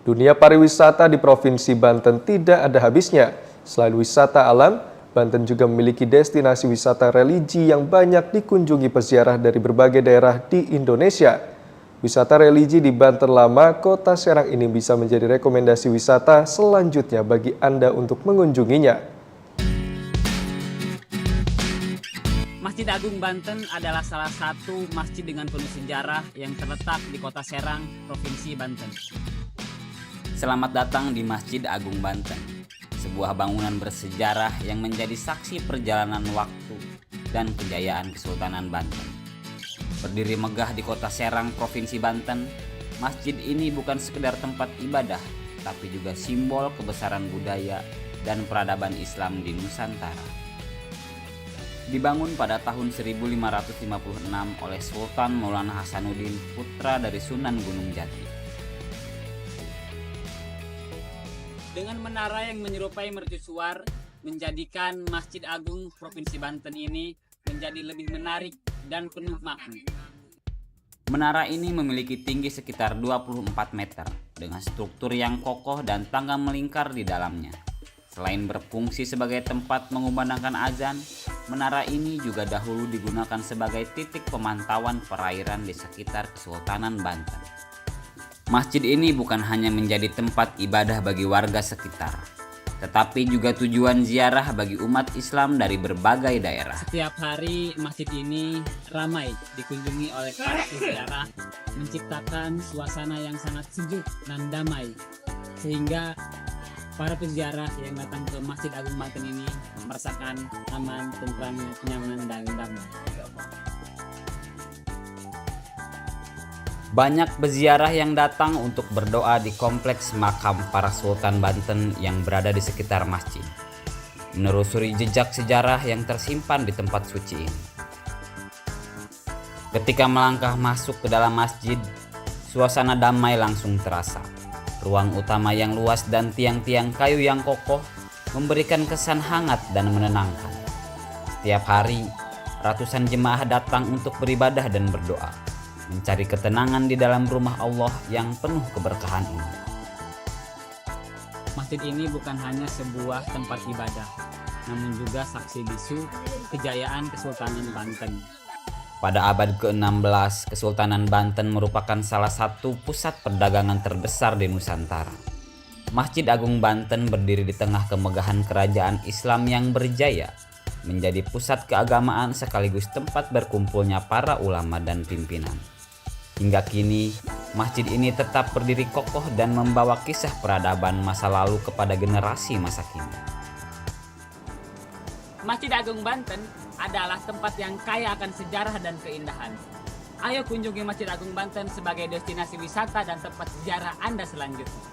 Dunia pariwisata di Provinsi Banten tidak ada habisnya. Selain wisata alam, Banten juga memiliki destinasi wisata religi yang banyak dikunjungi peziarah dari berbagai daerah di Indonesia. Wisata religi di Banten Lama, Kota Serang ini bisa menjadi rekomendasi wisata selanjutnya bagi Anda untuk mengunjunginya. Masjid Agung Banten adalah salah satu masjid dengan penuh sejarah yang terletak di Kota Serang, Provinsi Banten. Selamat datang di Masjid Agung Banten, sebuah bangunan bersejarah yang menjadi saksi perjalanan waktu dan kejayaan Kesultanan Banten. Berdiri megah di Kota Serang, Provinsi Banten, masjid ini bukan sekedar tempat ibadah, tapi juga simbol kebesaran budaya dan peradaban Islam di Nusantara. Dibangun pada tahun 1556 oleh Sultan Maulana Hasanuddin, putra dari Sunan Gunung Jati. Dengan menara yang menyerupai mercusuar, menjadikan Masjid Agung Provinsi Banten ini menjadi lebih menarik dan penuh makna. Menara ini memiliki tinggi sekitar 24 meter dengan struktur yang kokoh dan tangga melingkar di dalamnya. Selain berfungsi sebagai tempat mengumandangkan azan, menara ini juga dahulu digunakan sebagai titik pemantauan perairan di sekitar Kesultanan Banten. Masjid ini bukan hanya menjadi tempat ibadah bagi warga sekitar, tetapi juga tujuan ziarah bagi umat Islam dari berbagai daerah. Setiap hari masjid ini ramai dikunjungi oleh para peziarah, menciptakan suasana yang sangat sejuk dan damai, sehingga para peziarah yang datang ke Masjid Agung Banten ini merasakan aman, tentram, nyaman, dan damai. Banyak peziarah yang datang untuk berdoa di kompleks makam para Sultan Banten yang berada di sekitar masjid, menelusuri jejak sejarah yang tersimpan di tempat suci ini. Ketika melangkah masuk ke dalam masjid, suasana damai langsung terasa. Ruang utama yang luas dan tiang-tiang kayu yang kokoh memberikan kesan hangat dan menenangkan. Setiap hari, ratusan jemaah datang untuk beribadah dan berdoa, mencari ketenangan di dalam rumah Allah yang penuh keberkahan ini. Masjid ini bukan hanya sebuah tempat ibadah, namun juga saksi bisu kejayaan Kesultanan Banten. Pada abad ke-16, Kesultanan Banten merupakan salah satu pusat perdagangan terbesar di Nusantara. Masjid Agung Banten berdiri di tengah kemegahan kerajaan Islam yang berjaya, menjadi pusat keagamaan sekaligus tempat berkumpulnya para ulama dan pimpinan. Hingga kini, masjid ini tetap berdiri kokoh dan membawa kisah peradaban masa lalu kepada generasi masa kini. Masjid Agung Banten adalah tempat yang kaya akan sejarah dan keindahan. Ayo kunjungi Masjid Agung Banten sebagai destinasi wisata dan tempat sejarah Anda selanjutnya.